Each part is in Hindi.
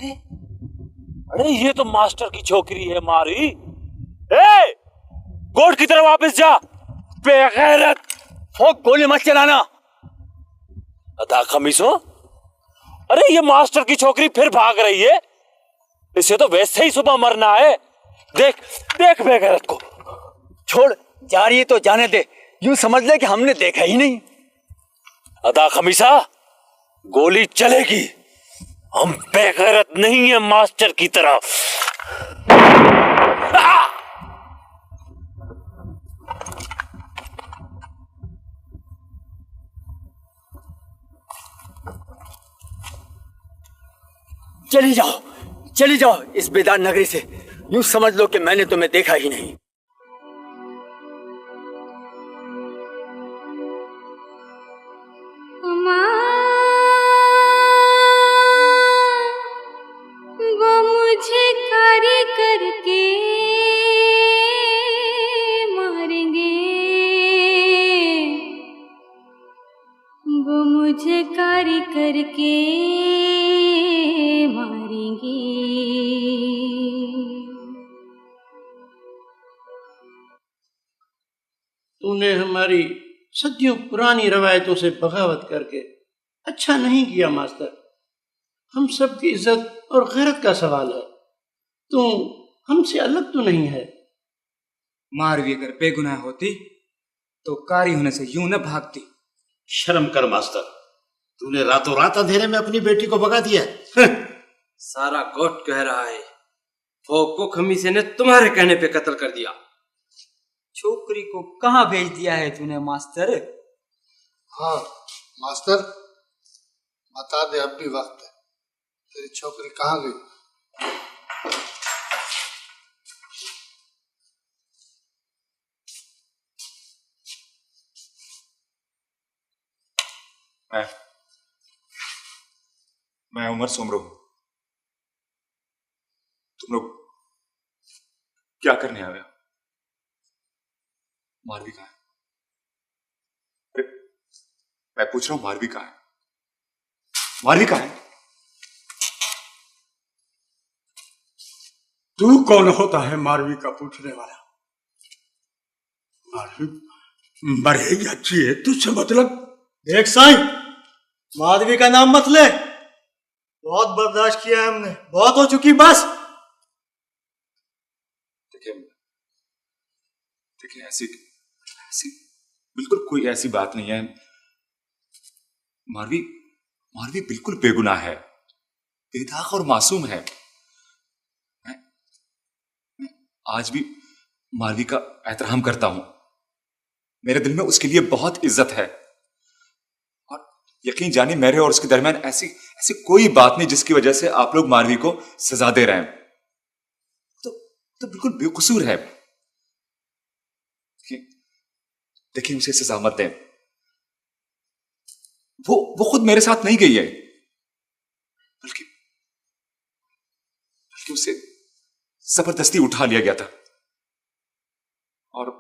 अरे ये तो मास्टर की छोकरी है मारी। ए, गोट की तरफ वापस जा बेगैरत। फोक गोली मत चलाना। अदा खमीसो, अरे ये मास्टर की छोकरी फिर भाग रही है। इसे तो वैसे ही सुबह मरना है। देख देख बेगैरत को। छोड़, जा रही है तो जाने दे। यूं समझ ले कि हमने देखा ही नहीं। अदा खमीसा, गोली चलेगी। हम बेगैरत नहीं है मास्टर की तरह। चली जाओ इस बेदार नगरी से। यूं समझ लो कि मैंने तुम्हें देखा ही नहीं। वो मुझे कार्य करके मारेंगे, वो मुझे कार्य करके मारेंगे। तूने हमारी सदियों पुरानी रवायतों से बगावत करके अच्छा नहीं किया मास्टर। हम सब की इज्जत और गैरत का सवाल है। तू हमसे अलग तो नहीं है। मारवी अगर बेगुनाह होती तो कारी होने से यूं न भागती। शर्म कर मास्टर, तूने रातों रात अंधेरे में अपनी बेटी को भगा दिया। सारा गोट कह रहा है फोक को खमीसे ने तुम्हारे कहने पे कत्ल कर दिया। छोकरी को कहाँ भेज दिया है तूने मास्टर? हाँ मास्टर, बता दे, अब भी वक्त है। तेरी छोकरी कहाँ गई? मैं उमर सोमरो हूं। तुम लोग क्या करने आए? मारवी कहाँ है? मैं पूछ रहा हूं मारवी कहाँ है? मारवी कहाँ है? तू कौन होता है मारवी का पूछने वाला? मारवी मरेगी अच्छी है, तुझसे मतलब? देख साईं, माधवी का नाम मत ले। बहुत बर्दाश्त किया है हमने, बहुत हो चुकी बस। देखिए ऐसी बिल्कुल कोई ऐसी बात नहीं है। मारवी बिल्कुल बेगुनाह है, बेदाग और मासूम है। मैं आज भी मारवी का एहतराम करता हूं। मेरे दिल में उसके लिए बहुत इज्जत है। और यकीन जानिए, मेरे और उसके दरमियान ऐसी कोई बात नहीं जिसकी वजह से आप लोग मारवी को सजा दे रहे हैं। तो बिल्कुल बेकसूर है। देखिए उसे सजा मत दें। वो खुद मेरे साथ नहीं गई है, बल्कि उसे जबरदस्ती उठा लिया गया था। और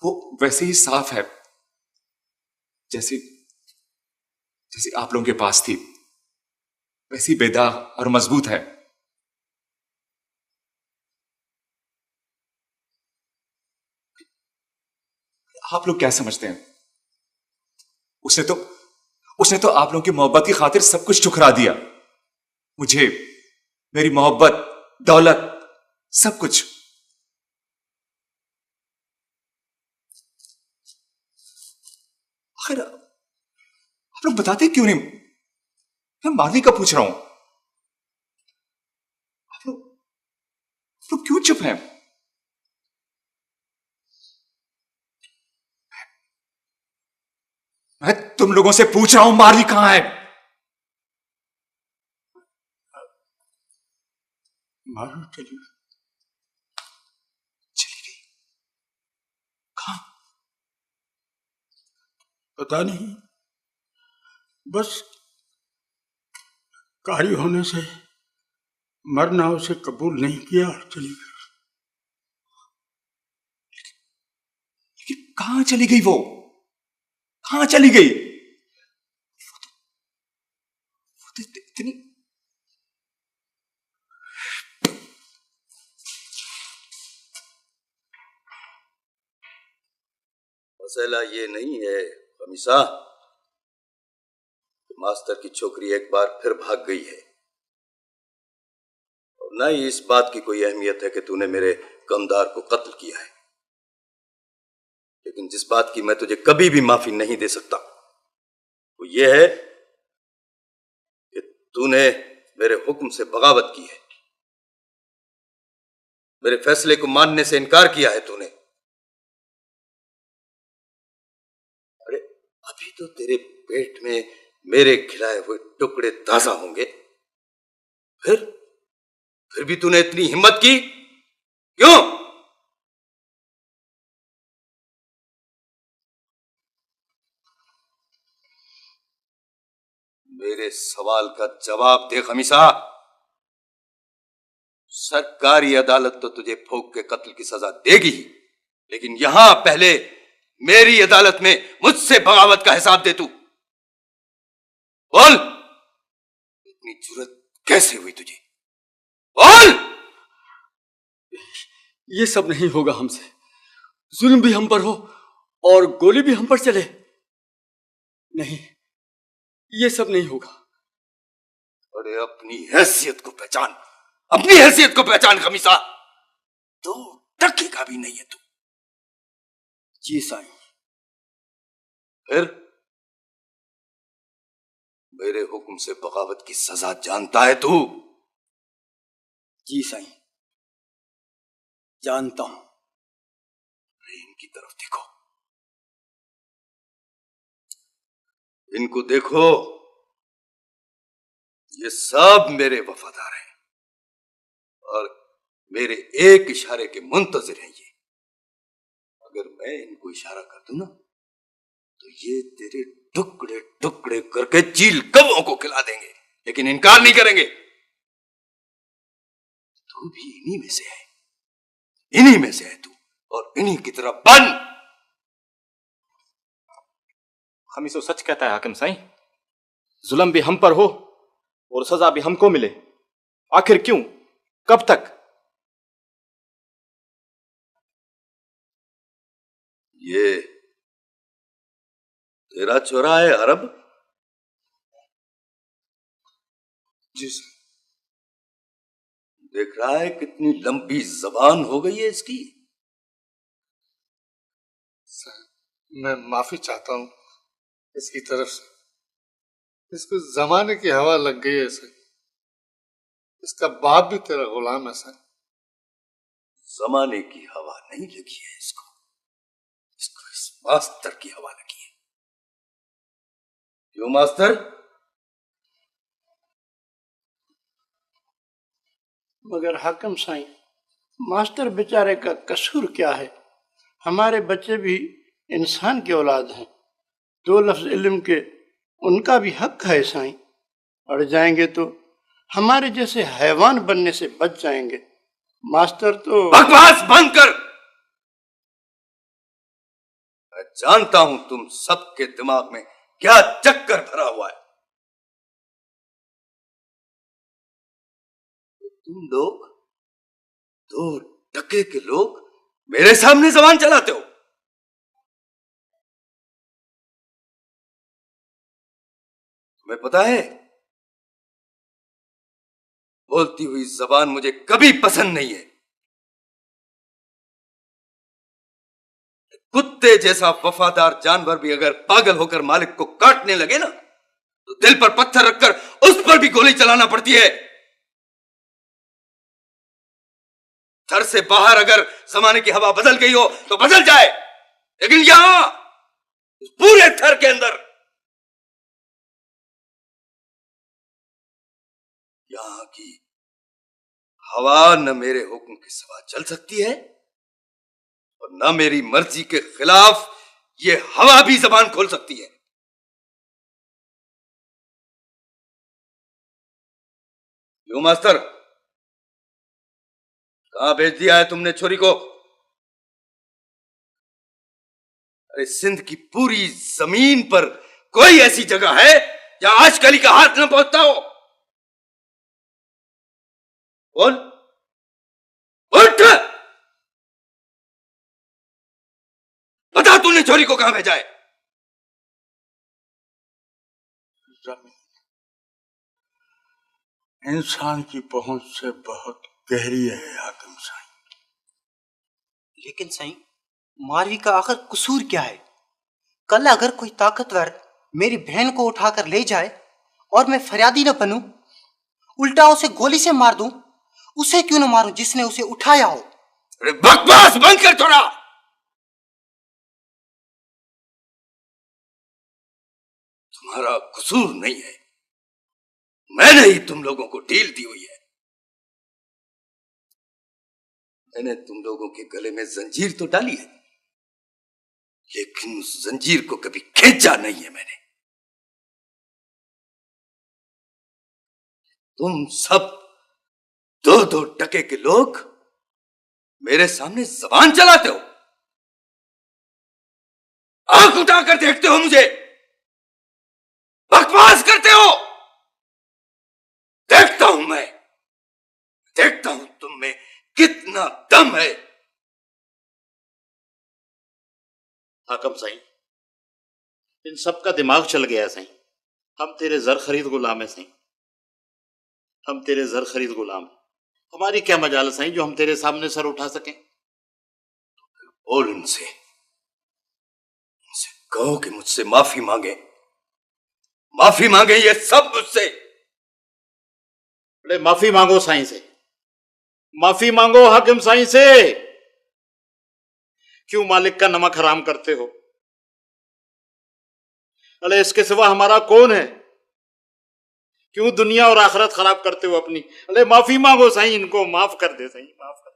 वो वैसे ही साफ है जैसी आप लोगों के पास थी, वैसी बेदाग और मजबूत है। आप लोग क्या समझते हैं? उसने तो आप लोगों की मोहब्बत की खातिर सब कुछ ठुकरा दिया। मुझे, मेरी मोहब्बत, दौलत, सब कुछ। आखिर आप लोग बताते क्यों नहीं? मैं मारवी का पूछ रहा हूं। आप लोग क्यों चुप हैं? मैं तुम लोगों से पूछ रहा हूं, मारवी कहां है? मारवी चली गई। कहां? पता नहीं, बस कारी होने से मरना उसे कबूल नहीं किया और चली गई। लेकिन कहां चली गई? वो कहां चली गई? वो तो मसला ये नहीं है खमीसा, मास्टर की छोकरी एक बार फिर भाग गई है, और न ही इस बात की कोई अहमियत है कि तूने मेरे कमदार को कत्ल किया है। लेकिन जिस बात की मैं तुझे कभी भी माफी नहीं दे सकता वो ये है कि तूने मेरे हुक्म से बगावत की है, मेरे फैसले को मानने से इनकार किया है तूने। अरे अभी तो तेरे पेट में मेरे खिलाए हुए टुकड़े ताजा होंगे, फिर भी तूने इतनी हिम्मत की क्यों? मेरे सवाल का जवाब दे खमीसा। सरकारी अदालत तो तुझे फोक के कत्ल की सजा देगी, लेकिन यहां पहले मेरी अदालत में मुझसे बगावत का हिसाब दे तू। बोल, इतनी जुर्रत कैसे हुई तुझे? बोल। ये सब नहीं होगा हमसे। जुल्म भी हम पर हो और गोली भी हम पर चले, नहीं, ये सब नहीं होगा। अरे अपनी हैसियत को पहचान, अपनी हैसियत को पहचान खमीसा। तो टक्की का भी नहीं है तू। जी साईं। फिर मेरे हुक्म से बगावत की सजा जानता है तू? जी साईं, जानता हूं। इनकी तरफ देखो, इनको देखो, ये सब मेरे वफादार हैं और मेरे एक इशारे के मुंतजिर हैं। ये अगर मैं इनको इशारा कर दूं ना तो ये तेरे टुकड़े टुकड़े करके चील कौवों को खिला देंगे, लेकिन इनकार नहीं करेंगे। तू भी इन्हीं में से है, इन्हीं में से है तू, और इन्हीं की तरफ बन। खमीसो सच कहता है हाकिम साईं, जुल्म भी हम पर हो और सजा भी हमको मिले। आखिर क्यों, कब तक? ये तेरा चौरा है अरब? जी सर। देख रहा है कितनी लंबी जबान हो गई है इसकी। सर, मैं माफी चाहता हूं इसकी तरफ से। इसको जमाने की हवा लग गई है सर। इसका बाप भी तेरा गुलाम है सर। जमाने की हवा नहीं लगी है इसको इस मास्टर की हवा लगी है। क्यों मास्टर? मगर हाकिम साईं, मास्टर बेचारे का कसूर क्या है? हमारे बच्चे भी इंसान की औलाद हैं। 2 लफ्ज इल्म के उनका भी हक है साईं। अड़ जाएंगे तो हमारे जैसे हैवान बनने से बच जाएंगे। मास्टर तो बकवास बंद कर। मैं जानता हूं तुम सबके दिमाग में क्या चक्कर भरा हुआ है। तुम लोग 2 टके के लोग मेरे सामने जबान चलाते हो। तुम्हें पता है, बोलती हुई जबान मुझे कभी पसंद नहीं है। कुत्ते जैसा वफादार जानवर भी अगर पागल होकर मालिक को काटने लगे ना तो दिल पर पत्थर रखकर उस पर भी गोली चलाना पड़ती है। थर से बाहर अगर जमाने की हवा बदल गई हो तो बदल जाए, लेकिन यहां पूरे थर के अंदर यहां की हवा न मेरे हुक्म के सिवा चल सकती है और न मेरी मर्जी के खिलाफ ये हवा भी जबान खोल सकती है। क्यों मास्टर, कहां भेज दिया है तुमने छोरी को? अरे सिंध की पूरी जमीन पर कोई ऐसी जगह है जहां आजकली का हाथ न पहुंचता हो? बोल, उठ, बता बता तूने छोरी को कहां भेजा है? इंसान की पहुंच से बहुत गहरी है हाकिम साईं। लेकिन साईं, मारवी का आखिर कसूर क्या है? कल अगर कोई ताकतवर मेरी बहन को उठाकर ले जाए और मैं फरियादी न बनूं, उल्टा उसे गोली से मार दूं, उसे क्यों न मारूं जिसने उसे उठाया हो? अरे बकवास बंद कर थोड़ा। तुम्हारा कसूर नहीं है, मैंने ही तुम लोगों को ढील दी हुई है। मैंने तुम लोगों के गले में जंजीर तो डाली है, लेकिन उस जंजीर को कभी खींचा नहीं है मैंने। तुम सब 2-2 टके के लोग मेरे सामने जबान चलाते हो, आंख उठाकर देखते हो मुझे, बकवास करते हो। देखता हूं मैं, देखता हूं तुम में कितना दम है। हाकम साईं, इन सब का दिमाग चल गया है साईं। हम तेरे जर खरीद गुलाम है साईं, हम तेरे जर खरीद गुलाम है। हमारी क्या मजाल साईं जो हम तेरे सामने सर उठा सकें। बोल उनसे कहो कि मुझसे माफी मांगे, माफी मांगे ये सब मुझसे। अरे माफी मांगो साईं से, माफी मांगो हाकिम साईं से। क्यों मालिक का नमक हराम करते हो? अरे इसके सिवा हमारा कौन है? क्यों दुनिया और आखिरत खराब करते हो अपनी? अरे माफी मांगो साईं, इनको माफ कर दे साईं, माफ कर दे।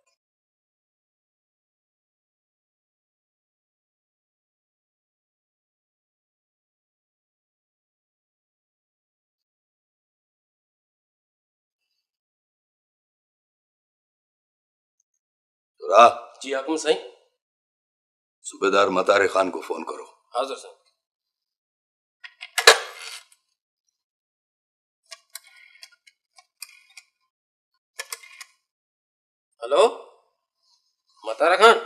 जी हाकिम साईं। सूबेदार मतारे खान को फोन करो। हाजिर साईं। हेलो, मतारा खान,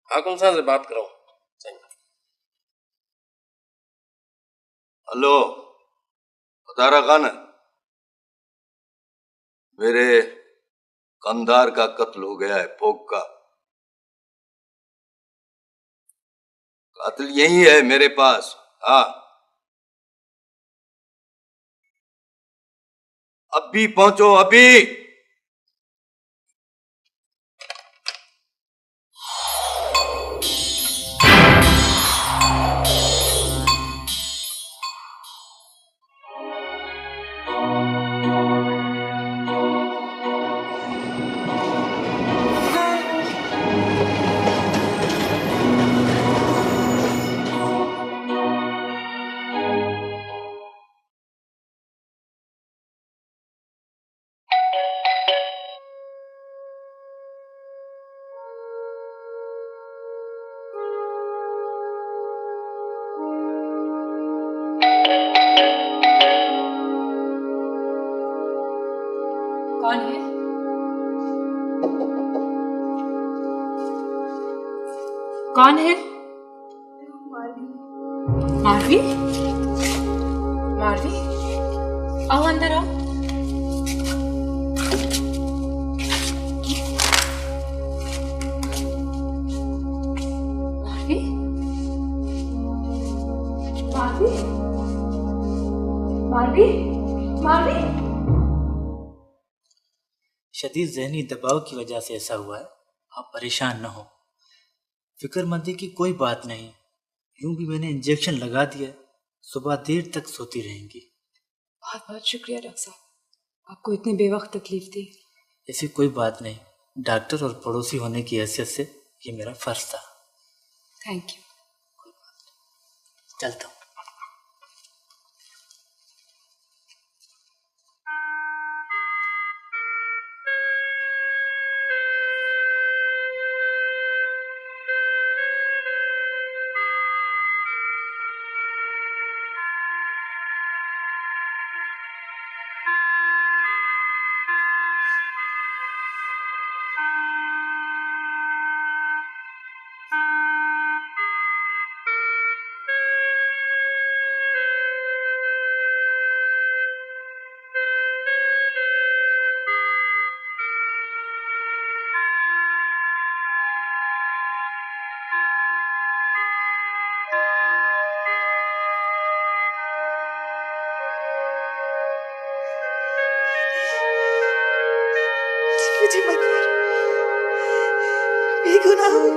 हाकिम साहब से बात करो। हेलो मतारा खान, मेरे कंधार का कत्ल हो गया है, फोक का। कातिल यही है मेरे पास। हाँ, अभी पहुंचो अभी। कौन है? कौन है? मारवी? मारवी, आओ अंदर आओ। मारवी, मारवी, मारवी, मारवी। शदीद जहनी दबाव की वजह से ऐसा हुआ है, आप परेशान न हो। फिक्रमंदी की कोई बात नहीं, यूं भी मैंने इंजेक्शन लगा दिया, सुबह देर तक सोती रहेंगी। बहुत बहुत शुक्रिया डॉक्टर साहब, आपको इतने बेवक्त तकलीफ दी। ऐसी कोई बात नहीं, डॉक्टर और पड़ोसी होने की हैसियत से ये मेरा फर्ज था। Thank you. चलता हूँ। मुझे मत मारो, बेगुनाह हूँ,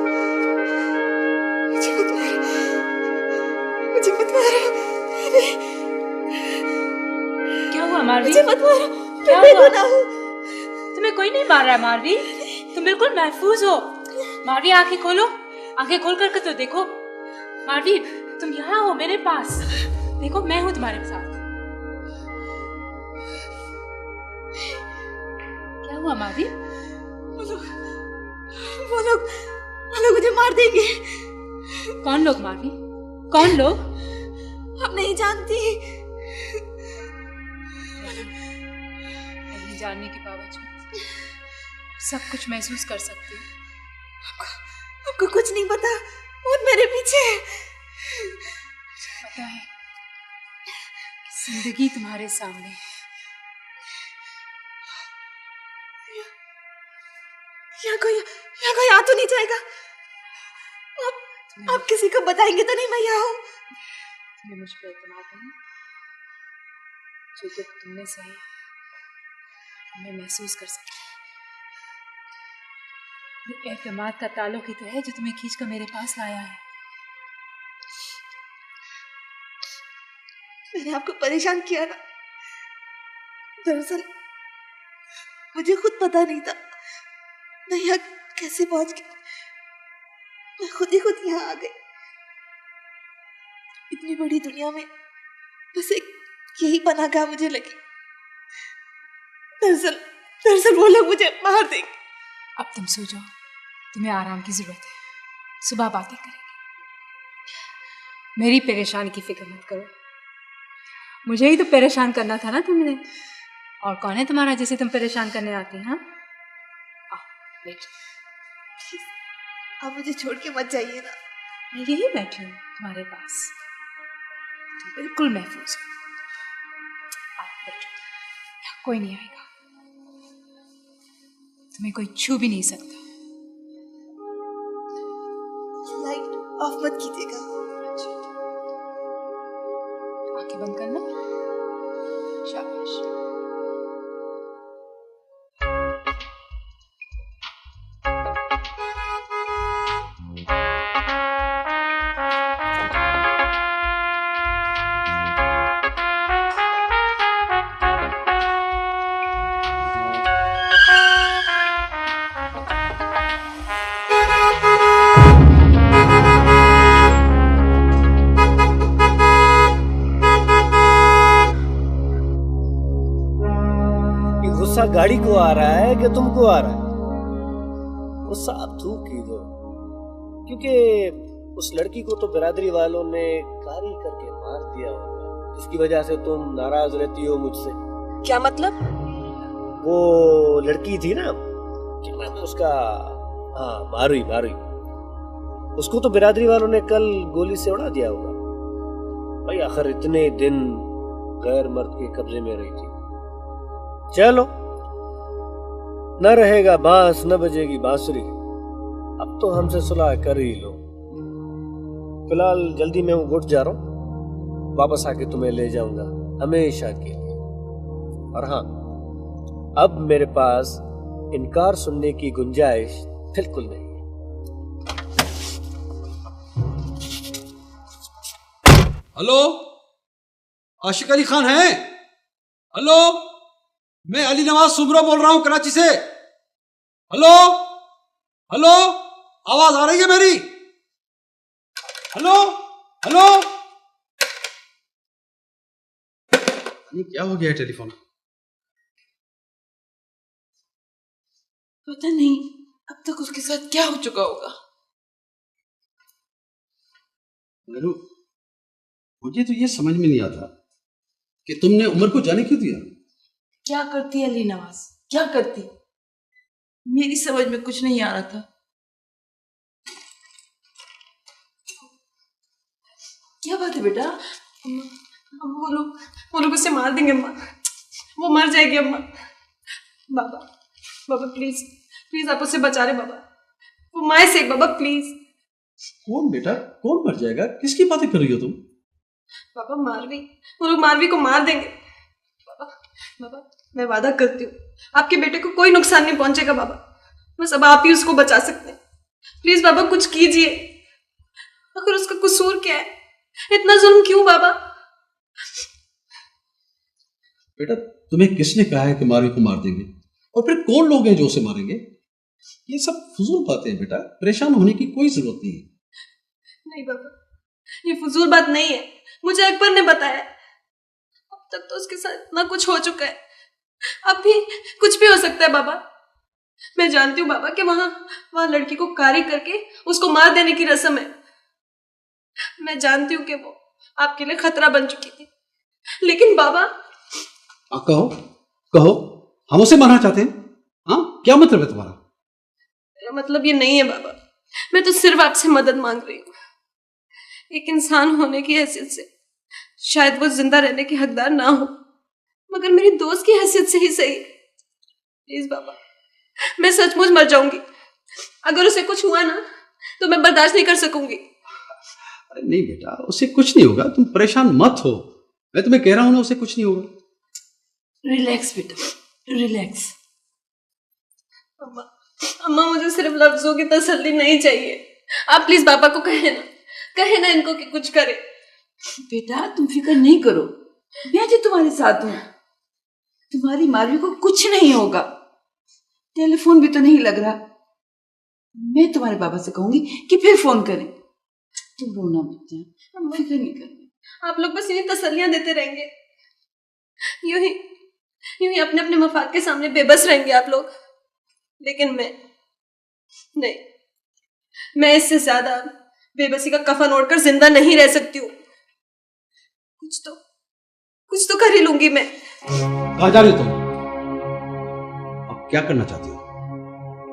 मुझे मत मारो, मुझे मत मारो। क्या हुआ मारवी? मुझे मत मारो, क्या मैं हुआ? बेगुनाह हूँ। तुम्हें कोई नहीं मार रहा है मारवी, तुम बिल्कुल महफूज हो। मारवी आंखें खोलो, आंखें खोल कर तो देखो। मारवी तुम यहाँ हो मेरे पास, देखो मैं हूँ तुम्हारे साथ। क्या हुआ मारवी? वो लोग मुझे मार देंगे। कौन लोग मारवी? कौन लोग? अब नहीं जानती। नहीं जानने के बावजूद सब कुछ महसूस कर सकती हूँ। आपको कुछ नहीं पता, वो मेरे पीछे है। पता है जिंदगी तुम्हारे सामने है। यहाँ कोई आ तो नहीं जाएगा? आप किसी को बताएंगे तो नहीं मैं यहाँ हूँ? तुम्हें मुझ पर एतमाद नहीं? जो दुख तुमने सही मैं महसूस कर सकती हूँ। ये एतमाद का ताल्लुक ही तो है जो तुम्हें खींच कर मेरे पास लाया है। मैंने आपको परेशान किया ना। दरअसल मुझे खुद पता नहीं था मैं यहाँ कैसे पहुंच गई। मैं खुद यहाँ आ गई। इतनी बड़ी दुनिया में बस एक यही पनाहगाह मुझे लगी। दरअसल वो लोग मुझे मार देंगे। अब तुम सो जाओ, तुम्हें आराम की जरूरत है। सुबह बातें करेंगे। मेरी परेशानी की फिक्र मत करो, मुझे ही तो परेशान करना था ना तुमने। और कौन है तुम्हारा जिसे तुम परेशान करने आती हैं? हाँ, बैठ। आप मुझे छोड़ के मत जाइए ना। मैं यही बैठी हूँ तुम्हारे पास, तुम बिल्कुल महफूज हो। आप बैठो, यहाँ कोई नहीं आएगा, तुम्हें कोई छू भी नहीं सकता। लाइट ऑफ मत कीजिएगा। आंखें बंद करना। शाबाश। गुस्सा गाड़ी को आ रहा है कि तुमको आ रहा है? गुस्सा आप थूक ही दो, क्योंकि उस लड़की को तो बिरादरी वालों ने कारी करके मार दिया होगा, जिसकी वजह से तुम नाराज रहती हो मुझसे। क्या मतलब? वो लड़की थी ना, क्या नाम है उसका? हाँ, मारुई। उसको तो बिरादरी वालों ने कल गोली से उड़ा दिया होगा। भाई आखिर इतने दिन गैर मर्द के कब्जे में रही थी। चलो, न रहेगा बांस न बजेगी बांसुरी। अब तो हमसे सुलह कर ही लो। फिलहाल जल्दी मैं उठ जा रहा हूँ, वापस आके तुम्हें ले जाऊंगा हमेशा के लिए। और हाँ, अब मेरे पास इनकार सुनने की गुंजाइश बिल्कुल नहीं है। हेलो, आशिक अली खान है? हेलो, मैं अली नवाज सुमरा बोल रहा हूं कराची से। हेलो हेलो, आवाज आ रही है मेरी? हेलो हेलो, ये क्या हो गया टेलीफोन? पता नहीं अब तक उसके साथ क्या हो चुका होगा। मेरू, मुझे तो ये समझ में नहीं आता कि तुमने उमर को जाने क्यों दिया। क्या करती अली नवाज, क्या करती? मेरी समझ में कुछ नहीं आ रहा था। क्या बात है बेटा? वो लोग उसे मार देंगे अम्मा, वो मर जाएगी अम्मा। बाबा प्लीज आप उसे बचा रहे बाबा, वो माए से बाबा प्लीज। कौन बेटा, कौन मर जाएगा? किसकी बातें कर रही हो तुम? बाबा मारवी, वो लोग मारवी को मार देंगे। बाबा बाबा मैं वादा करती हूँ आपके बेटे को कोई नुकसान नहीं पहुंचेगा बाबा। बस अब आप ही उसको बचा सकते हैं। प्लीज बाबा कुछ कीजिए। आखिर उसका कसूर क्या है? इतना जुल्म क्यों बाबा? बेटा तुम्हें किसने कहा है कि मारवी को मार देंगे? और फिर कौन लोग हैं जो उसे मारेंगे? ये सब फजूल बातें हैं बेटा, परेशान होने की कोई जरूरत नहीं है। नहीं बाबा, ये फजूल बात नहीं है, मुझे अकबर ने बताया। अब तक तो उसके साथ इतना कुछ हो चुका है, अब भी कुछ भी हो सकता है बाबा। मैं जानती हूँ बाबा कि वहां लड़की को कारी करके उसको मार देने की रस्म है। मैं जानती हूँ कि वो आपके लिए खतरा बन चुकी थी, लेकिन बाबा कहो कहो, हम उसे मारना चाहते हैं? हाँ, क्या मतलब है तुम्हारा? मेरा मतलब ये नहीं है बाबा, मैं तो सिर्फ आपसे मदद मांग रही हूँ। एक इंसान होने की हैसियत से शायद वो जिंदा रहने के हकदार ना हो, मगर मेरी दोस्त की हैसियत से ही सही। प्लीज बाबा, मैं सचमुच मर जाऊंगी। अगर उसे कुछ हुआ ना तो मैं बर्दाश्त नहीं कर सकूंगी। अरे नहीं बेटा, उसे कुछ नहीं होगा, तुम परेशान मत हो। मैं तुम्हें कह रहा हूं ना, उसे कुछ नहीं होगा। रिलैक्स बेटा, रिलैक्स। अम्मा मुझे सिर्फ लफ्जों की तसल्ली नहीं चाहिए। आप प्लीज पापा को कहे ना इनको कि कुछ करे। बेटा तुम फिक्र नहीं करो, मैं जो तुम्हारे साथ हूं। तुम्हारी मारवी को कुछ नहीं होगा। टेलीफोन भी तो नहीं लग रहा। मैं तुम्हारे बाबा से कहूंगी कि फिर फोन करें। तुम रोना मत जान, फिक्र नहीं करनी। आप लोग बस यूं तसल्लियां देते रहेंगे, यूं ही अपने अपने मफाद के सामने बेबस रहेंगे आप लोग। लेकिन मैं इससे ज्यादा बेबसी का कफन ओढ़कर जिंदा नहीं रह सकती हूँ। कुछ तो कर ही लूंगी मैं। कहाँ जा रही हो तुम? अब क्या करना चाहती हो?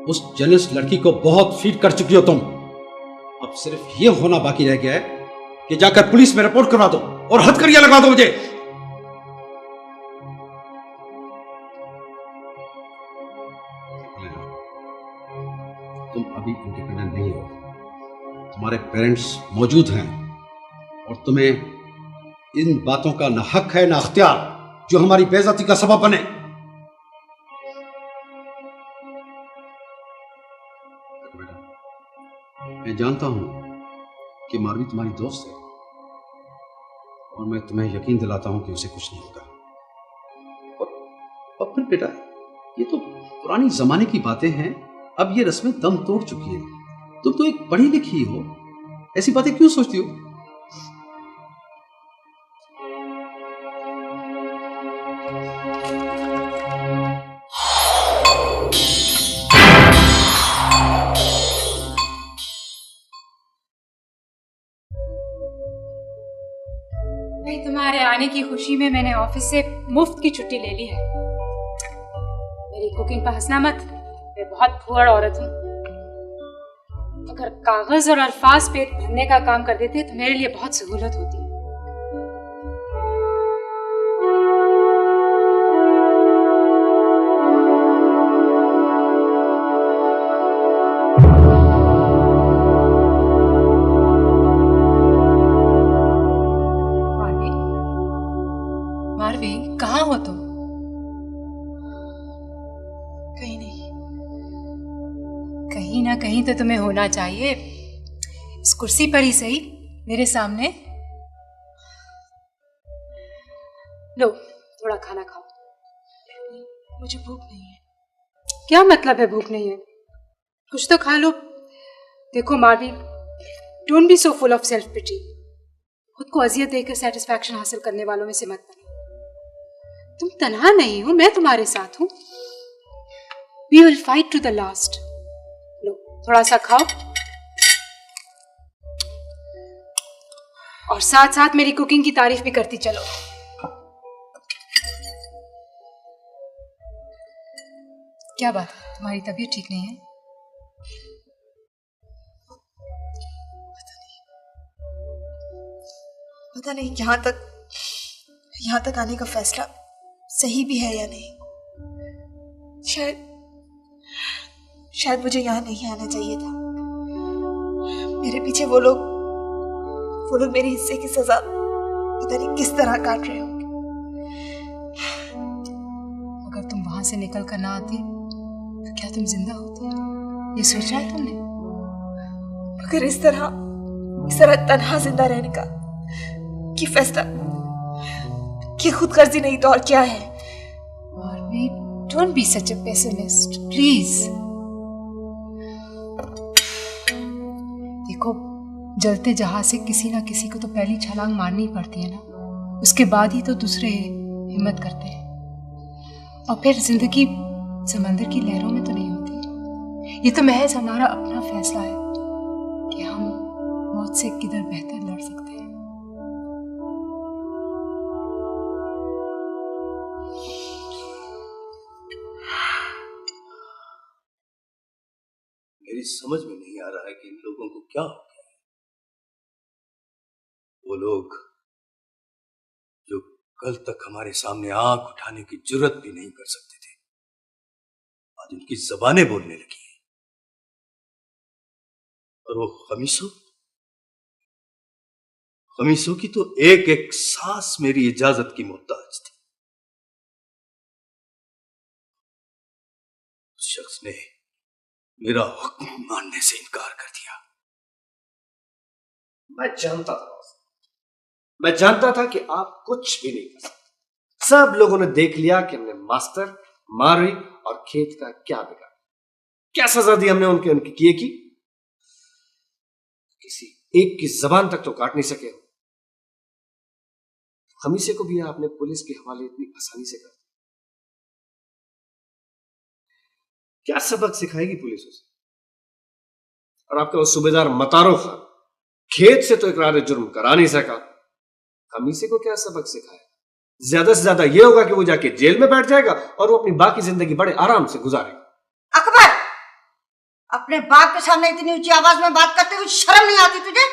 उस जर्नलिस्ट लड़की को बहुत फीड कर चुकी हो तुम। अब सिर्फ ये होना बाकी रह गया है कि जाकर पुलिस में रिपोर्ट करवा दो और हथकड़ियां लगा दो मुझे। तुम अभी इंडिपेंडेंट नहीं हो, तुम्हारे पेरेंट्स मौजूद हैं और तुम्हें इन बातों का ना हक है ना अख्तियार जो हमारी बेइज्जती का सबब बने। मैं जानता हूं कि मारवी तुम्हारी दोस्त है और मैं तुम्हें यकीन दिलाता हूं कि उसे कुछ नहीं होगा। और फिर बेटा, ये तो पुरानी जमाने की बातें हैं, अब ये रस्में दम तोड़ चुकी हैं। तुम तो एक पढ़ी लिखी हो, ऐसी बातें क्यों सोचती हो? तुम्हारे आने की खुशी में मैंने ऑफिस से मुफ्त की छुट्टी ले ली है। मेरी कुकिंग पर हंसना मत, मैं बहुत फुहड़ औरत हूँ। अगर कागज और अल्फाज पेट भरने का काम कर देते तो मेरे लिए बहुत सहूलत होती। मारवी, कहाँ हो तुम? कहीं नहीं। कहीं ना कहीं तो तुम्हें होना चाहिए। इस कुर्सी पर ही सही, मेरे सामने। लो, थोड़ा खाना खाओ। मुझे भूख नहीं है। क्या मतलब है भूख नहीं है? कुछ तो खा लो। देखो Marvi, don't be so full of self pity. खुद को अजियत देकर सेटिस्फैक्शन हासिल करने वालों में से मत बनो। तुम तन्हा नहीं हो, मैं तुम्हारे साथ हूं। We will fight to the last. लो, थोड़ा सा खाओ और साथ साथ मेरी कुकिंग की तारीफ भी करती चलो। क्या बात है, तुम्हारी तबीयत ठीक नहीं है? पता नहीं यहाँ तक आने का फैसला सही भी है या नहीं। शायद मुझे यहाँ नहीं आना चाहिए था। मेरे पीछे वो लोग मेरे हिस्से की सजा पता नहीं किस तरह काट रहे होंगे। से निकल कर ना आती तो क्या तुम जिंदा होते? ये सोचा है तुमने? अगर इस तरह तन्हा जिंदा रहने का कि फैसला कि खुदगर्जी नहीं तो और क्या है? Marvi, don't be such a pessimist please. देखो, जलते जहाज से किसी ना किसी को तो पहली छलांग मारनी ही पड़ती है ना, उसके बाद ही तो दूसरे हिम्मत करते हैं। और फिर जिंदगी समंदर की लहरों में तो नहीं होती। ये तो महज हमारा अपना फैसला है कि हम मौत से किधर बेहतर लड़ सकते हैं। मेरी समझ में नहीं आ रहा है कि इन लोगों को क्या हो गया है। वो लोग जो कल तक हमारे सामने आंख उठाने की जुर्रत भी नहीं कर सकते थे, आज उनकी जबानें बोलने लगी हैं। और वो खमीसों की तो एक एक सांस मेरी इजाजत की मोहताज थी। उस शख्स ने मेरा हुक्म मानने से इनकार कर दिया। मैं जानता था कि आप कुछ भी नहीं कर सकते। सब लोगों ने देख लिया कि हमने मास्टर, मारवी और खेत का क्या बिगाड़ा, क्या सजा दी हमने उनके किए की। किसी एक की जबान तक तो काट नहीं सके। खमीसे को भी आपने पुलिस के हवाले इतनी आसानी से कर दिया। क्या सबक सिखाएगी पुलिस उसे? और आपका वो सूबेदार मतारो खान खेत से तो इकरार जुर्म करा नहीं सका, खमीसे को क्या सबक सिखाया? ज्यादा से ज्यादा ये होगा कि वो जाके जेल में बैठ जाएगा और वो अपनी बाकी जिंदगी बड़े आराम से गुजारेगा। अकबर, अपने बाप के सामने इतनी ऊंची आवाज में बात करते हुए शर्म नहीं आती तुझे?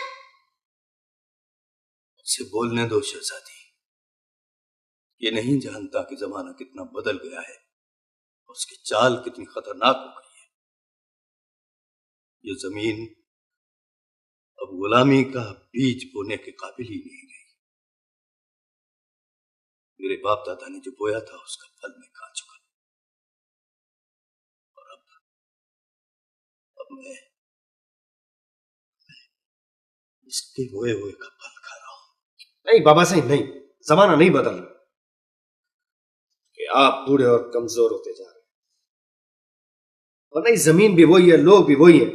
उसे बोलने दो शहजादी। ये नहीं जानता कि जमाना कितना बदल गया है, उसकी चाल कितनी खतरनाक हो गई है। ये जमीन अब गुलामी का बीज बोने के काबिल ही नहीं रही। मेरे बाप दादा ने जो बोया था उसका फल मैं खा चुका, और अब मैं इसके बोए हुए का फल खा रहा हूं। नहीं बाबा साहब, नहीं, जमाना नहीं बदल रहा कि आप बूढ़े और कमजोर होते जा रहे हैं। और नहीं, जमीन भी वही है, लोग भी वही है।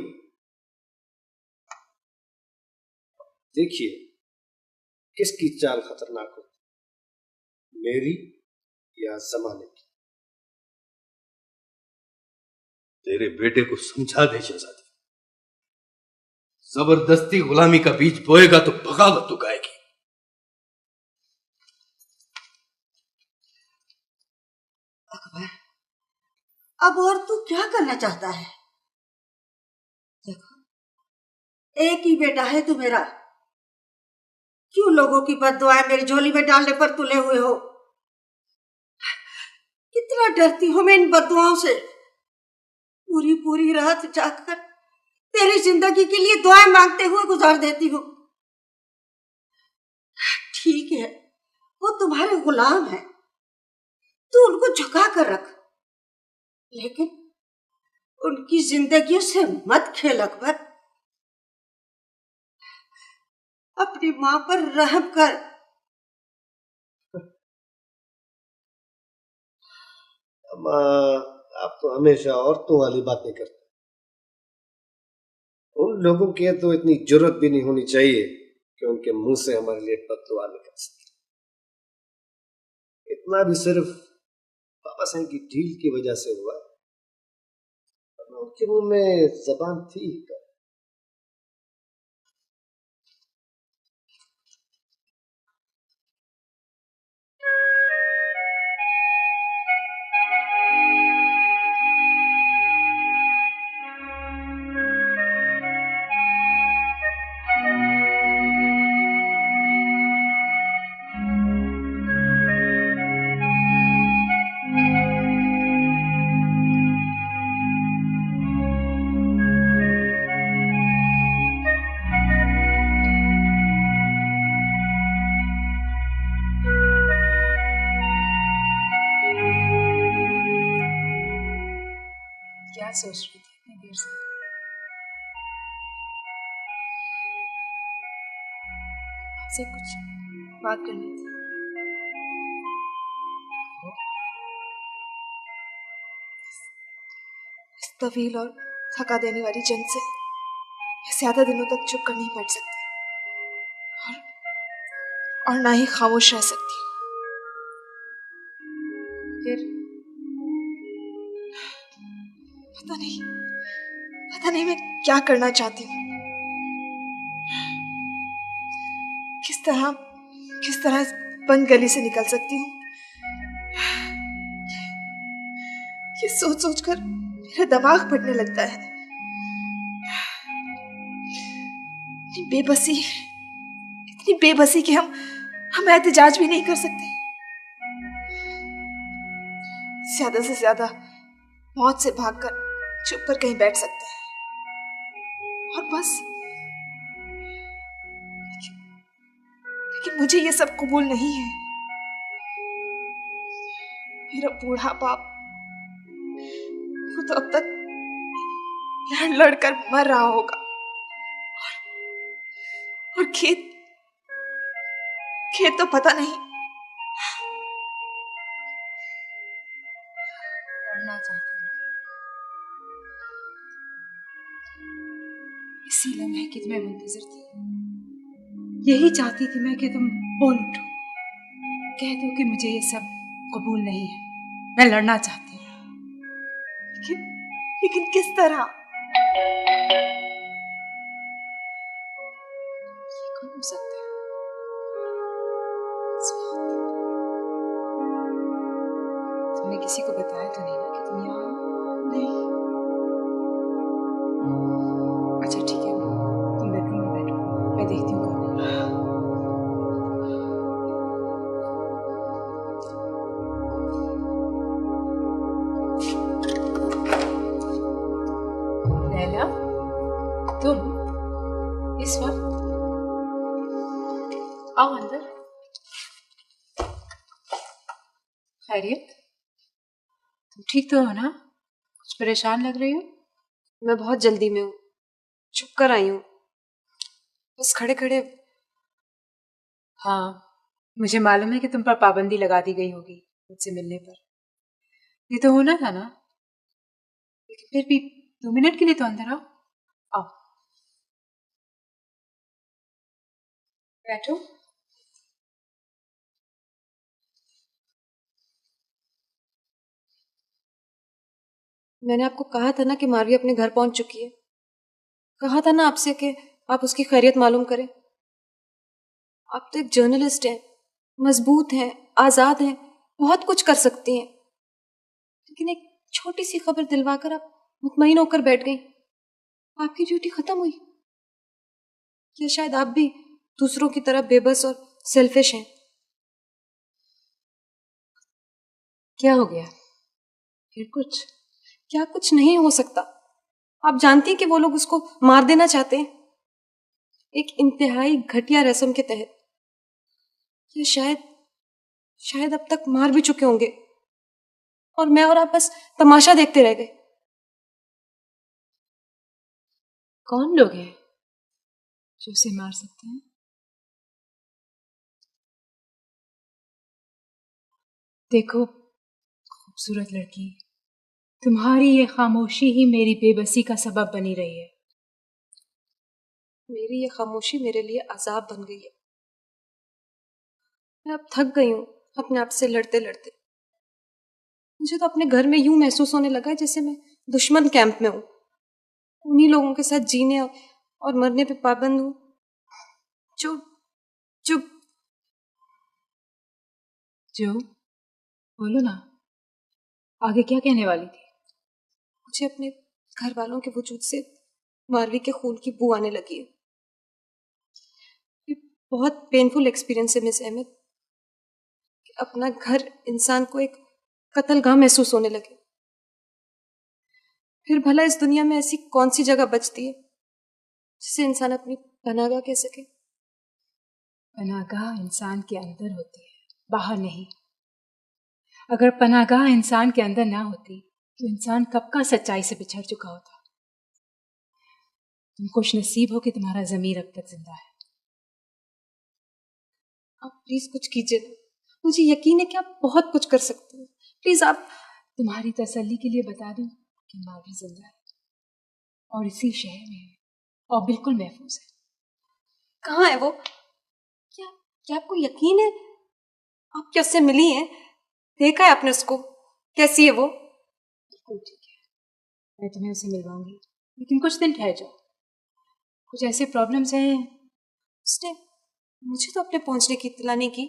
देखिए किसकी चाल खतरनाक हो, मेरी या जमाने की? तेरे बेटे को समझा दे शहजादी, जबरदस्ती गुलामी का बीज बोएगा तो बगावत उगाएगी। अकबर, अब और तू क्या करना चाहता है? देखो, एक ही बेटा है तू मेरा, क्यों लोगों की बद्दुआएं मेरी झोली में डालने पर तुले हुए हो? कितना डरती हूं मैं इन बद्दुआओं से। पूरी पूरी रात जागकर तेरी जिंदगी के लिए दुआएं मांगते हुए गुजार देती हूँ। ठीक है, वो तुम्हारे गुलाम है, तू उनको झुका कर रख, लेकिन उनकी जिंदगियों से मत खेल अकबर। अपनी मां पर रहम कर। आप तो हमेशा औरतों वाली बातें करते हैं। उन लोगों की तो इतनी जुर्रत भी नहीं होनी चाहिए कि उनके मुंह से हमारे लिए बद्दुआ निकल सके। इतना भी सिर्फ पापा साहब की ढील की वजह से हुआ, उनके मुंह में जबान थी। क्या सोच रही थी इतनी देर से? आपसे कुछ बात करनी थी। इस तवील और थका देने वाली जंग से मैं ज्यादा दिनों तक चुप कर नहीं बैठ सकती और ना ही खामोश रह सकती। फिर पता नहीं मैं क्या करना चाहती हूँ। किस तरह इस बंद गली से निकल सकती हूँ। ये सोच सोच कर मेरा दिमाग फटने लगता है। इतनी बेबसी कि हम एहतिजाज भी नहीं कर सकते। ज्यादा से ज्यादा मौत से भागकर चुप कर कहीं बैठ सकते हैं और बस। लेकिन मुझे ये सब कबूल नहीं है। मेरा बूढ़ा बाप वो तो अब तक लड़ कर मर रहा होगा और खेत तो पता नहीं। लड़ना चाहती हूँ इसी लम्हे की तुम्हें मुंतजर थी। यही चाहती थी मैं कि तुम बोल उठो, कह दो कि मुझे ये सब कबूल नहीं है, मैं लड़ना चाहती हूँ। लेकिन किस तरह? कौन हो सकता है? तुमने किसी को बताया तो नहीं ना कि तुम यहाँ हो? नहीं। अच्छा ठीक है, तुम बेडरूम में बैठो, मैं देखती हूँ कौन है। लैला, तुम इस वक्त? आओ अंदर। खैरियत? तुम ठीक तो हो ना? कुछ परेशान लग रही हो? मैं बहुत जल्दी में हूँ, चुप कर आई हूँ। बस खड़े खड़े। हाँ, मुझे मालूम है कि तुम पर पाबंदी लगा दी गई होगी मुझसे मिलने पर। ये तो होना था ना? लेकिन फिर भी 2 मिनट के लिए तो अंदर आओ। आओ बैठो। मैंने आपको कहा था ना कि मारवी अपने घर पहुंच चुकी है। कहा था ना आपसे कि आप उसकी खैरियत मालूम करें। आप तो एक जर्नलिस्ट हैं, मजबूत हैं, आजाद हैं, बहुत कुछ कर सकती हैं। लेकिन एक छोटी सी खबर दिलवाकर आप मुतमईन होकर बैठ गई। आपकी ड्यूटी खत्म हुई। या शायद आप भी दूसरों की तरह बेबस और सेल्फिश हैं। क्या हो गया? फिर कुछ? क्या कुछ नहीं हो सकता? आप जानती हैं कि वो लोग उसको मार देना चाहते हैं, एक इंतहाई घटिया रस्म के तहत। या शायद अब तक मार भी चुके होंगे और मैं और आप बस तमाशा देखते रह गए। कौन लोग हैं जो उसे मार सकते हैं? देखो खूबसूरत लड़की, तुम्हारी ये खामोशी ही मेरी बेबसी का सबब बनी रही है। मेरी ये खामोशी मेरे लिए अजाब बन गई है। मैं अब थक गई हूं अपने आप से लड़ते लड़ते। मुझे तो अपने घर में यूं महसूस होने लगा है जैसे मैं दुश्मन कैंप में हूं, उन्हीं लोगों के साथ जीने और मरने पे पाबंद हूं जो बोलो ना, आगे क्या कहने वाली थी? मुझे अपने घर वालों के वजूद से मारवी के खून की बू आने लगी है। ये बहुत पेनफुल एक्सपीरियंस है मिस अहमद, कि अपना घर इंसान को एक कत्लगाह महसूस होने लगे। फिर भला इस दुनिया में ऐसी कौन सी जगह बचती है जिसे इंसान अपनी पनाहगाह कह सके? पनाहगाह इंसान के अंदर होती है, बाहर नहीं। अगर पनाहगाह इंसान के अंदर ना होती तो इंसान कब का सच्चाई से बिछड़ चुका होता। तुम खुश नसीब हो कि तुम्हारा ज़मीर अब तक जिंदा है। आप प्लीज कुछ कीजिए, मुझे यकीन है कि आप बहुत कुछ कर सकते हैं। प्लीज आप। तुम्हारी तसल्ली के लिए बता दूं कि मावी जिंदा है और इसी शहर में है और बिल्कुल महफूज है। कहाँ है वो? क्या आपको यकीन है? आप क्या उससे मिली हैं? देखा है आपने उसको? कैसी है वो? बिल्कुल ठीक है, मैं तुम्हें उसे मिलवाऊंगी, लेकिन कुछ दिन ठहर जाओ। कुछ ऐसे प्रॉब्लम्स हैं। उसने मुझे तो अपने पहुंचने की इत्तला नहीं की।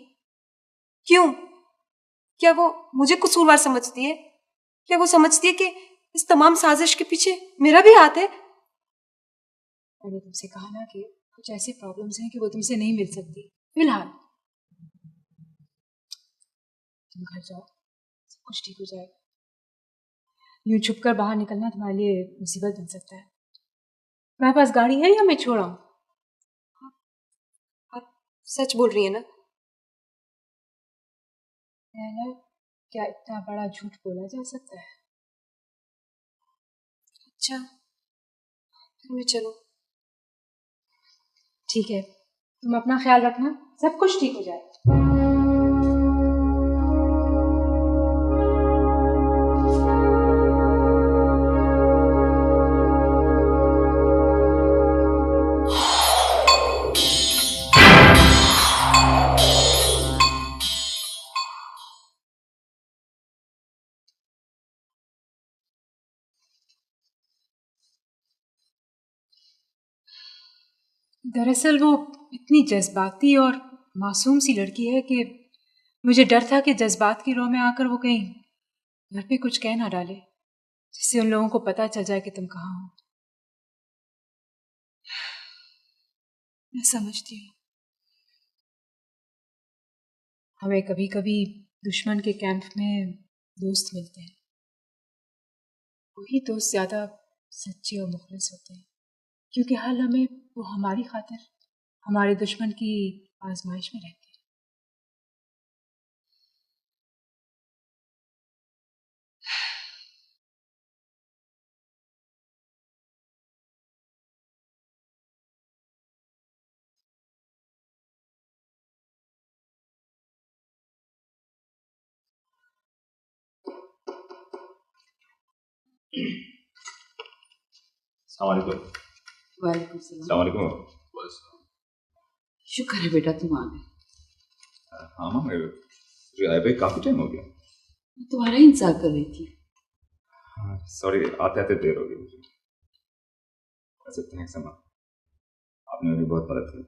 क्यों? क्या वो मुझे कसूरवार समझती है? क्या वो समझती है कि इस तमाम साजिश के पीछे मेरा भी हाथ है? मैंने तुमसे कहा ना कि कुछ ऐसे प्रॉब्लम्स हैं कि वो तुमसे नहीं मिल सकती फिलहाल। तुम घर जाओ, सब कुछ ठीक हो जाएगा। यूं छुपकर बाहर निकलना तुम्हारे लिए मुसीबत बन सकता है। तुम्हारे पास गाड़ी है या मैं छोड़ आऊं? आप सच बोल रही है ना? क्या इतना बड़ा झूठ बोला जा सकता है? अच्छा, फिर मैं चलूं? ठीक है, तुम अपना ख्याल रखना, सब कुछ ठीक हो जाएगा। दरअसल वो इतनी जज्बाती और मासूम सी लड़की है कि मुझे डर था कि जज्बात की रोह में आकर वो कहीं घर पे कुछ कह ना डाले, जिससे उन लोगों को पता चल जाए कि तुम कहाँ हो। मैं समझती हूँ। हमें कभी कभी दुश्मन के कैंप में दोस्त मिलते हैं, वही दोस्त ज्यादा सच्चे और मुखलिस होते हैं, क्योंकि हर लम्हे वो हमारी खातिर हमारे दुश्मन की आजमाइश में रहते हैं। वालेकुम सलाम। शुक्र है बेटा तुम आ गए। हाँ माँ, मुझे आए भाई काफी टाइम हो गया। मैं तुम्हारा ही इंतजार कर रही थी। सॉरी, आते आते देर हो गई मुझे। वैसे थैंक्स माँ, आपने मेरी बहुत मदद की।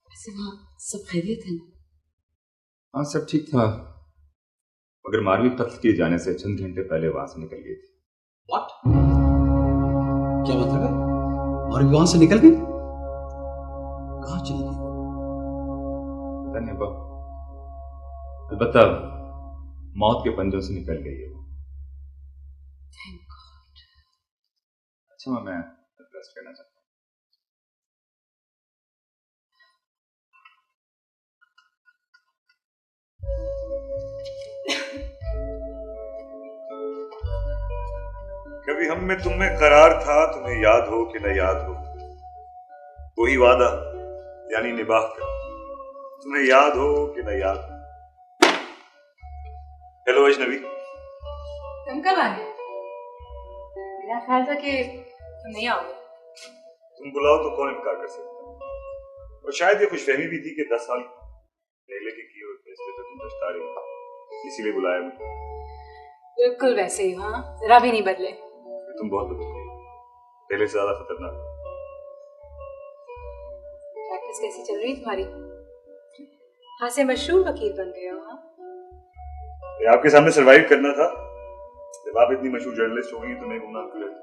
वैसे वहाँ सब खैरियत है ना? हाँ सब ठीक था, मगर मारवी कत्ल किए जाने से चंद घंटे पहले वहां से निकल गई थी। What? क्या मतलब है? और वहां से निकल गई? कहाँ चली गई? पता नहीं बाबा, अलबत्ता मौत के पंजों से निकल गई है वो। अच्छा माँ, मैं रेस्ट करना चाहता हूँ। कभी हम में तुम में करार था, तुम्हें याद हो कि न याद हो, वही वादा यानी निभाह कर, तुम्हें याद हो कि न याद हो। हेलो अजनबी। तुम कब आ गए? मेरा ख्याल था कि तुम नहीं आओगे। तुम बुलाओ तो कौन इनकार कर सकता है। और शायद ये खुशफहमी भी थी कि 10 साल पहले के किए हुए फैसले तो तुम पछता रही हो, इसीलिए बुलाया मुझे। बिल्कुल वैसे ही, हाँ जरा भी नहीं बदले। तुम बहुत बदल गई, पहले से ज्यादा खतरनाक। प्रैक्टिस कैसी चल रही तुम्हारी? हाँ से मशहूर वकील बन गए हो। हाँ, आपके सामने सरवाइव करना था। जब आप इतनी मशहूर जर्नलिस्ट हो गई तो मैं गुमनाम क्यों रहती?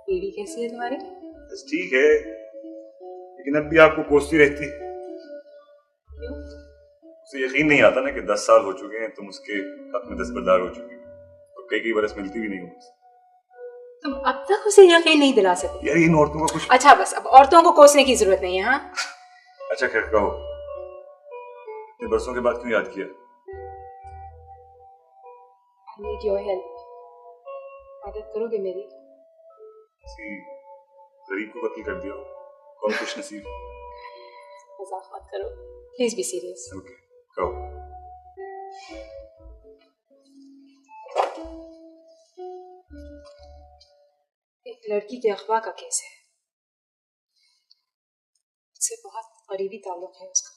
बीवी कैसी है तुम्हारी? बस ठीक है, लेकिन अब भी आपको कोसती रहती है। उसे यकीन नहीं आता ना कि 10 साल हो चुके हैं, तुम उसके हक में दस्तबरदार हो चुकी हो, तो कई बरस मिलती भी नहीं हो। तुम अब तक उसे यकीन नहीं दिला सके। यार इन औरतों का कुछ। अच्छा बस, अब औरतों को कोसने की जरूरत नहीं है। हाँ अच्छा खैर, कहो इतने बरसों के बाद क्यों याद किया? I need your help. मदद करोगे मेरी? गरीब को कत्ल कर दिया, कौन खुश नसीब। मजाक मत करो, प्लीज बी सीरियस। ओके, कहो। एक लड़की के अगवा का केस है, उससे बहुत करीबी ताल्लुक है उसका।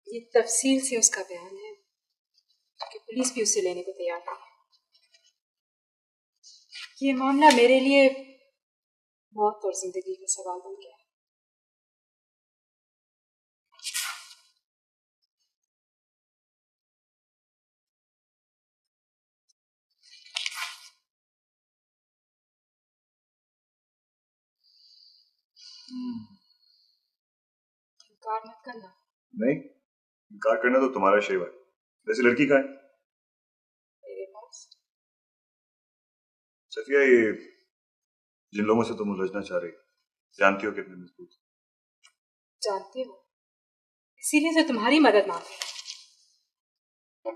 ये तफसील से उसका बयान है कि पुलिस भी उसे लेने को तैयार नहीं है। ये मामला मेरे लिए मौत और जिंदगी का सवाल बन गया है। इनकार मत करना। नहीं, इनकार करना तो तुम्हारा शेवा है। वैसे लड़की कहाँ है? मेरे पास। सफिया, ये जिन लोगों से तुम उलझना चाह रही, जानती हो कितने मजबूत? जानती हो, इसीलिए तो तुम्हारी मदद मांग रही हूं।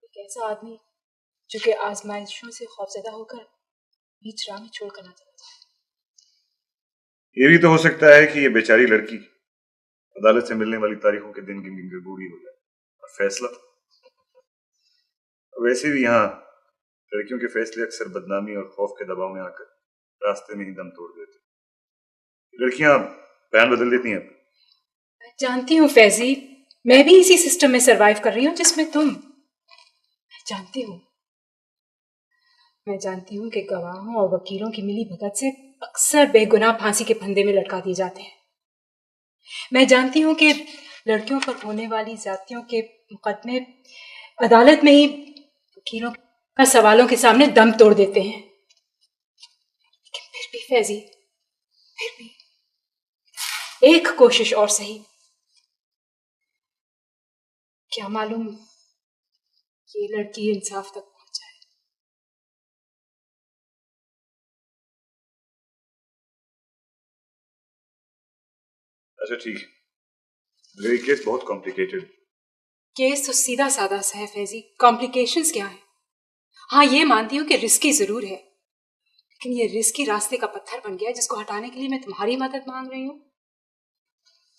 एक ऐसा आदमी जो कि आजमाइशों से खौफजदा होकर बीच राह में छोड़कर ना चला जाए। ये भी तो हो सकता है कि ये बेचारी लड़की अदालत से मिलने वाली तारीखों के दिन गिन गिन बूढ़ी हो जाए और फैसला। वैसे भी यहाँ लड़कियों के फैसले अक्सर बदनामी और खौफ के दबाव में आकर रास्ते में ही दम तोड़ देते। लड़कियां बयान बदल देती हैं। मैं जानती हूँ फैजी, मैं भी इसी सिस्टम में सरवाइव कर रही हूँ जिसमें तुम। मैं जानती हूँ कि गवाहों और वकीलों की मिली भगत से अक्सर बेगुनाह फांसी के फंदे में लटका दिए जाते हैं। मैं जानती हूँ कि लड़कियों पर होने वाली जातियों के मुकदमे अदालत में ही वकीलों का सवालों के सामने दम तोड़ देते हैं। लेकिन फिर भी फैजी, फिर भी एक कोशिश और सही। क्या मालूम ये लड़की इंसाफ तक पहुंच जाए। अच्छा ठीक है, मगर ये केस बहुत कॉम्प्लिकेटेड। केस तो सीधा साधा सा है फैजी, कॉम्प्लिकेशंस क्या है? हाँ, ये मानती हूँ कि रिस्की जरूर है, लेकिन ये रिस्की रास्ते का पत्थर बन गया जिसको हटाने के लिए मैं तुम्हारी मदद मांग रही हूँ।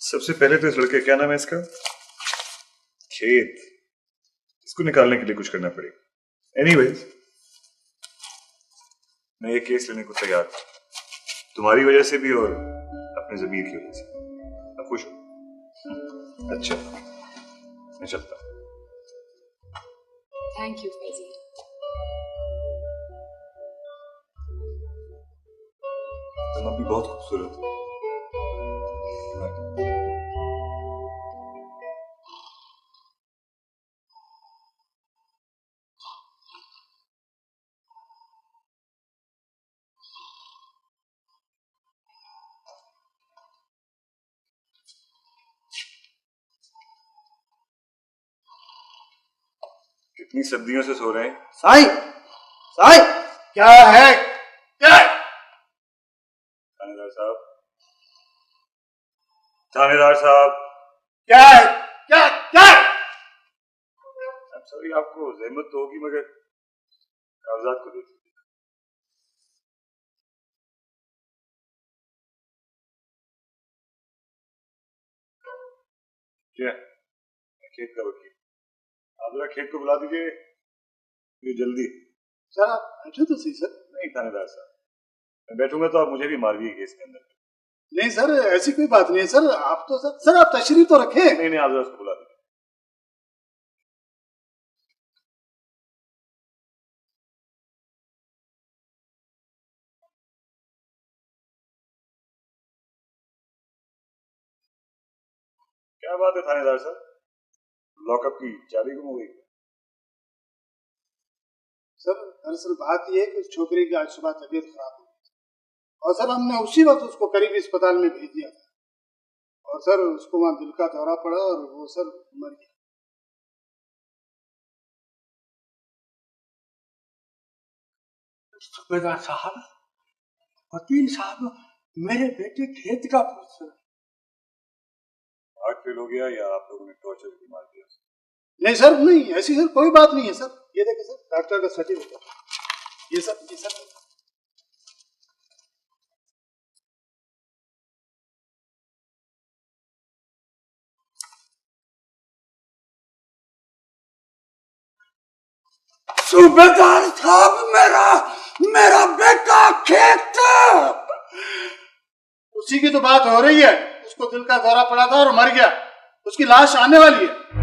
सबसे पहले तो इस लड़के, क्या नाम है इसका, खेत, इसको निकालने के लिए कुछ करना पड़ेगा। एनीवेज, मैं ये केस लेने को तैयार हूं, तुम्हारी वजह से भी और अपने ज़मीर की वजह से। अब खुश हो? अच्छा, मैं चलता हूं। Thank you Faizi. तुम अभी बहुत खूबसूरत हो। कितनी सदियों से सो रहे हैं। साई, साई, क्या है? क्या है? थानेदार साहब, थानेदार साहब, क्या है? क्या क्या? सॉरी, आपको जहमत तो होगी, मगर कागजात को देखिए। क्या? खेत का वकील, आप जरा खेत को बुला दीजिए, ये जल्दी। सर आप बैठो तो सही सर। नहीं थानेदार साहब, मैं बैठूंगा तो आप मुझे भी मारिए केस के अंदर। नहीं सर, ऐसी कोई बात नहीं है सर। आप तो सर आप तशरीफ तो रखें। नहीं नहीं, आप जरा उसको बुला दीजिए। क्या बात है थानेदार साहब, लॉकअप की चाबी गुम हो गई? सर दरअसल बात यह है कि उस छोकरी की आज सुबह तबीयत खराब हो गई और सर हमने उसी वक्त उसको करीबी अस्पताल में भेज दिया था, और सर उसको वहां दिल का दौरा पड़ा और वो सर मर गया। सूबेदार साहब, वकील साहब, मेरे बेटे खेत का पुत्र। हार्ट फेल हो गया या आप लोगों ने टॉर्चर की मार दिया? नहीं सर, नहीं ऐसी सर कोई बात नहीं है सर, ये देखिए सर, डॉक्टर का सर्टिफिकेट। ये सब सूबेदार साहब, मेरा बेटा खेत। उसी की तो बात हो रही है। उसको दिल का दौरा पड़ा था और मर गया। उसकी लाश आने वाली है।